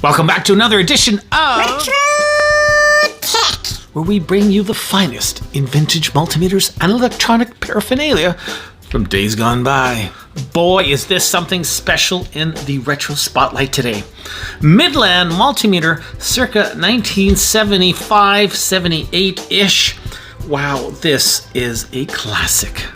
Welcome back to another edition of Retro Tech, where we bring you the finest in vintage multimeters and electronic paraphernalia from days gone by. Boy, is this something special in the retro spotlight today. MIDLAND multimeter circa 1975-78-ish. Wow, this is a classic.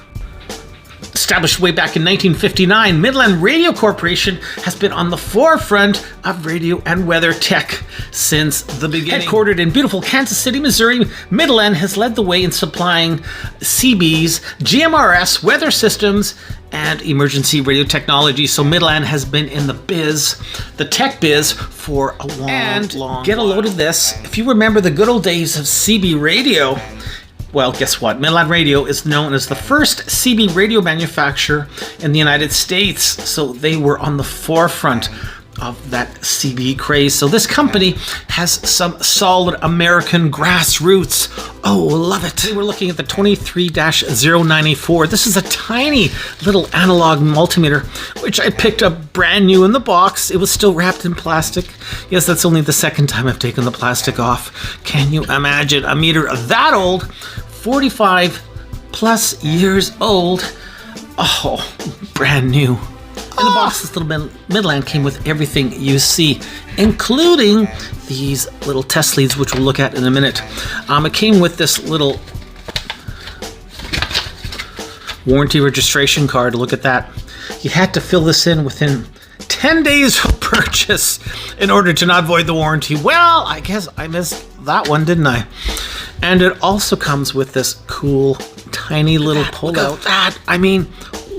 Established way back in 1959, MIDLAND Radio Corporation has been on the forefront of radio and weather tech since the beginning. Headquartered in beautiful Kansas City, Missouri, MIDLAND has led the way in supplying CBs, GMRS, weather systems, and emergency radio technology. So MIDLAND has been in the biz, the tech biz, for a long, long get a load of this. If you remember the good old days of CB radio, well, guess what? MIDLAND Radio is known as the first CB radio manufacturer in the United States. So they were on the forefront of that CB craze. So this company has some solid American grassroots. Oh, love it. We're looking at the 23-094. This is a tiny little analog multimeter, which I picked up brand new in the box. It was still wrapped in plastic. Yes, that's only the second time I've taken the plastic off. Can you imagine a meter that old? 45 plus years old. Oh, brand new. In the box, this little MIDLAND came with everything you see, including these little test leads, which we'll look at in a minute. It came with this little warranty registration card. Look at that. You had to fill this in within 10 days of purchase in order to not void the warranty. Well, I guess I missed that one, didn't I? And it also comes with this cool, tiny little pull-out. Look at that. I mean,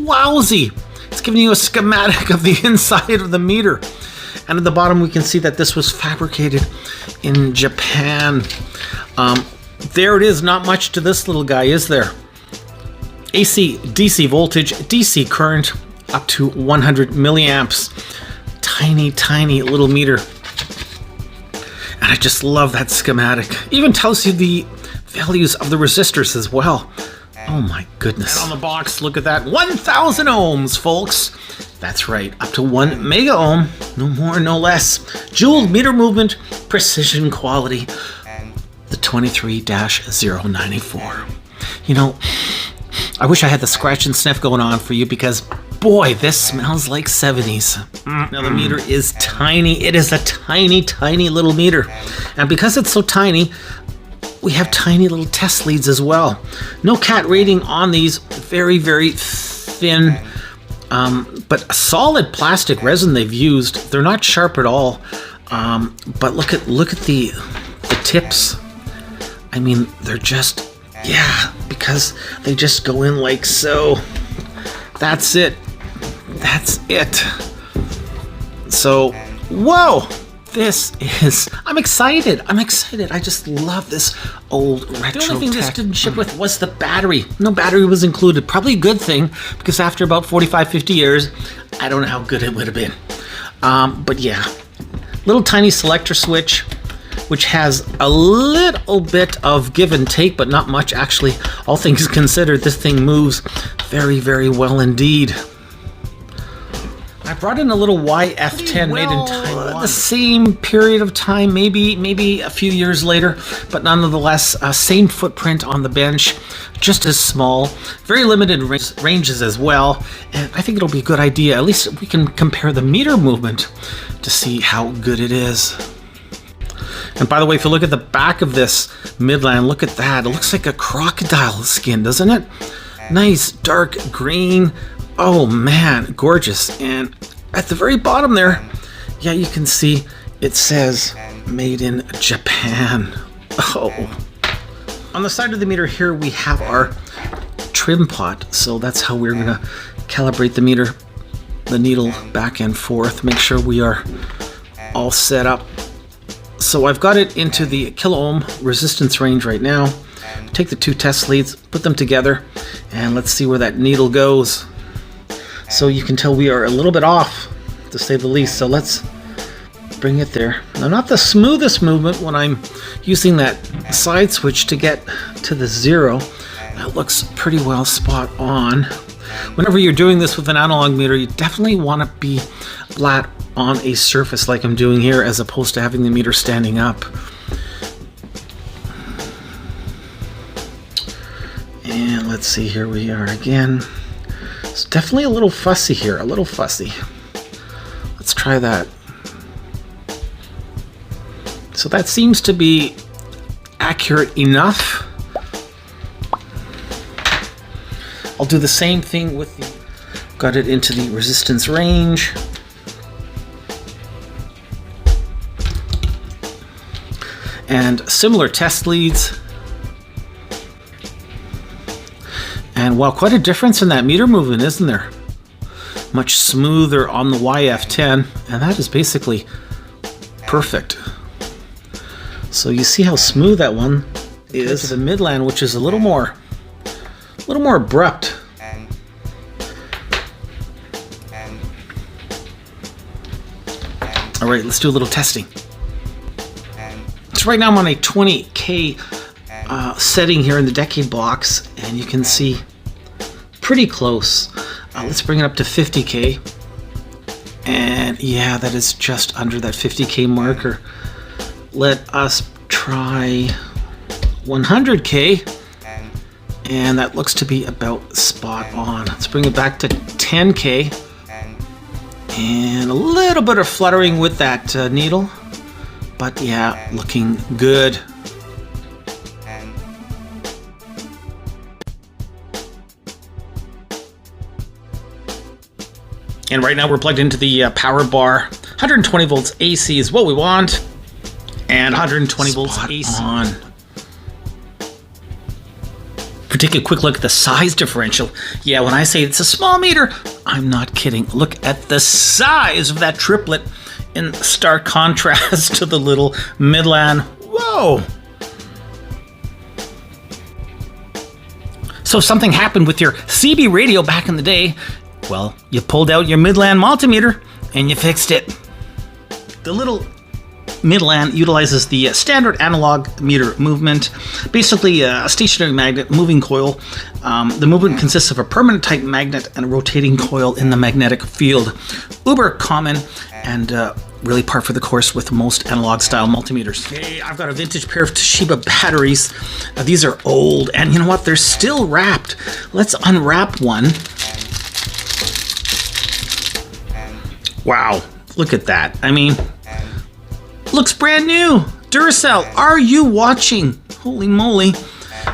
wowsy. It's giving you a schematic of the inside of the meter. And at the bottom, we can see that this was fabricated in Japan. There it is. Not much to this little guy, is there? AC, DC voltage, DC current, up to 100 milliamps. Tiny, tiny little meter. And I just love that schematic. Even tells you the values of the resistors as well. Oh my goodness. And on the box, look at that. 1,000 ohms, folks. That's right, up to 1 mega ohm. No more, no less. Joule meter movement, precision quality. The 23-094. You know, I wish I had the scratch and sniff going on for you because, boy, this smells like 70s. Now, the meter is tiny. It is a tiny, tiny little meter. And because it's so tiny, we have tiny little test leads as well. No CAT rating on these. Very, very thin, but a solid plastic resin they've used. They're not sharp at all. But look at the tips. I mean, they're just, yeah, because they just go in like so. That's it. That's it. So, whoa. This is, I'm excited. I just love this old retro tech. The only thing this didn't ship with was the battery. No battery was included. Probably a good thing, because after about 45, 50 years, I don't know how good it would have been. But yeah, little tiny selector switch, which has a little bit of give and take, but not much actually. All things considered, this thing moves very, very well indeed. I brought in a little YF10 made in Taiwan. The same period of time, maybe a few years later, but nonetheless, same footprint on the bench, just as small, very limited ranges as well, and I think it'll be a good idea. At least we can compare the meter movement to see how good it is. And by the way, if you look at the back of this MIDLAND, look at that. It looks like a crocodile skin, doesn't it? Nice dark green. Oh man, gorgeous. And at the very bottom there, yeah, you can see it says made in Japan. Oh. On the side of the meter here, we have our trim pot. So that's how we're gonna calibrate the meter, the needle back and forth, make sure we are all set up. So I've got it into the kilo ohm resistance range right now. Take the two test leads, put them together, and let's see where that needle goes. So you can tell we are a little bit off, to say the least. So let's bring it there. Now, not the smoothest movement when I'm using that side switch to get to the 0. That looks pretty well spot on. Whenever you're doing this with an analog meter, you definitely want to be flat on a surface like I'm doing here, as opposed to having the meter standing up. And let's see, here we are again. It's definitely a little fussy here, a little fussy. Let's try that. So that seems to be accurate enough. I'll do the same thing with the, got it into the resistance range. And similar test leads. And wow, quite a difference in that meter movement, isn't there? Much smoother on the YF10, and that is basically perfect. So you see how smooth that one is. The Midland, which is a little more abrupt. All right, let's do a little testing. So right now I'm on a 20K setting here in the decade box, and you can see pretty close. Let's bring it up to 50K. And yeah, that is just under that 50K marker. Let us try 100K. And that looks to be about spot on. Let's bring it back to 10K. And a little bit of fluttering with that needle. But yeah, looking good. And right now we're plugged into the power bar. 120 volts AC is what we want. And 120 volts AC on. If we take a quick look at the size differential, yeah, when I say it's a small meter, I'm not kidding. Look at the size of that triplet in stark contrast to the little Midland. Whoa! So something happened with your CB radio back in the day. Well, you pulled out your Midland multimeter and you fixed it. The little Midland utilizes the standard analog meter movement, basically a stationary magnet moving coil. The movement consists of a permanent type magnet and a rotating coil in the magnetic field. Uber common and really par for the course with most analog style multimeters. Okay, I've got a vintage pair of Toshiba batteries. These are old, and you know what? They're still wrapped. Let's unwrap one. Wow, look at that. I mean, looks brand new. Duracell, are you watching? Holy moly.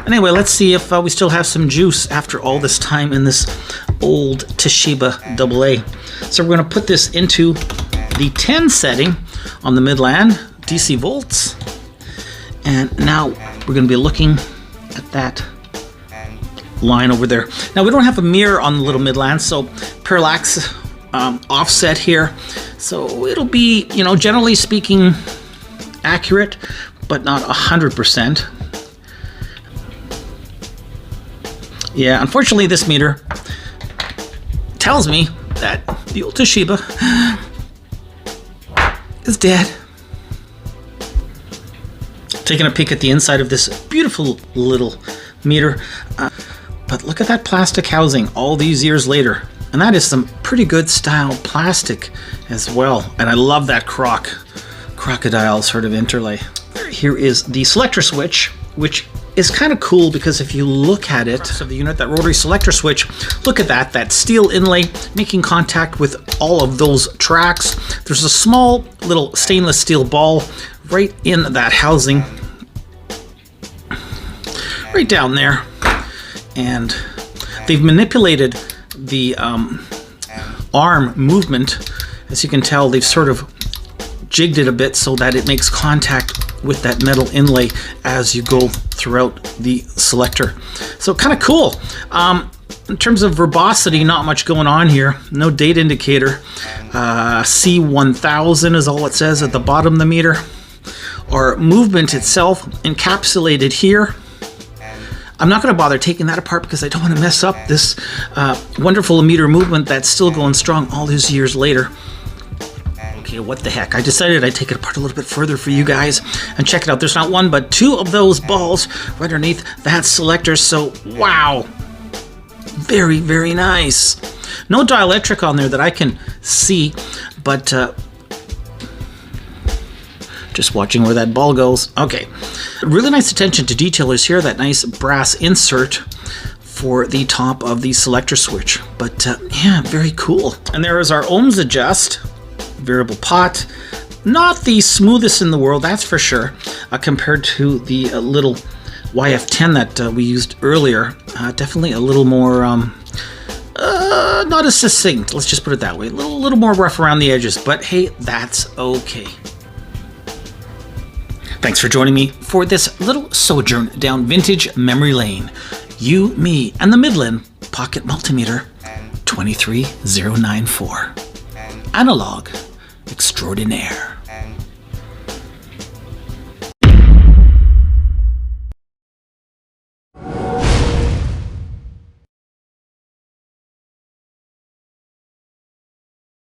Anyway, let's see if we still have some juice after all this time in this old Toshiba AA. So we're going to put this into the 10 setting on the Midland, DC volts. And now we're going to be looking at that line over there. Now we don't have a mirror on the little Midland, so parallax offset here. So it'll be, you know, generally speaking, accurate, but not 100%. Yeah, unfortunately this meter tells me that the old Toshiba is dead. Taking a peek at the inside of this beautiful little meter. But look at that plastic housing all these years later. And that is some pretty good style plastic as well. And I love that crocodile sort of interlay. Here is the selector switch, which is kind of cool because if you look at it, of the unit, that rotary selector switch, look at that steel inlay making contact with all of those tracks. There's a small little stainless steel ball right in that housing, right down there. And they've manipulated the arm movement. As you can tell, they've sort of jigged it a bit so that it makes contact with that metal inlay as you go throughout the selector. So kind of cool. In terms of verbosity, not much going on here. No date indicator. C1000 is all it says at the bottom of the meter. Our movement itself encapsulated here. I'm not going to bother taking that apart because I don't want to mess up this wonderful meter movement that's still going strong all these years later. Okay, what the heck? I decided I'd take it apart a little bit further for you guys and check it out. There's not one but two of those balls right underneath that selector. So, wow. Very, very nice. No dielectric on there that I can see, but Just watching where that ball goes. Okay. Really nice attention to detail is here. That nice brass insert for the top of the selector switch. But yeah, very cool. And there is our ohms adjust. Variable pot. Not the smoothest in the world, that's for sure, compared to the little YF10 that we used earlier. Definitely a little more, not as succinct, let's just put it that way. A little more rough around the edges, but hey, that's okay. Thanks for joining me for this little sojourn down vintage memory lane. You, me, and the Midland Pocket Multimeter 23094. Analog extraordinaire.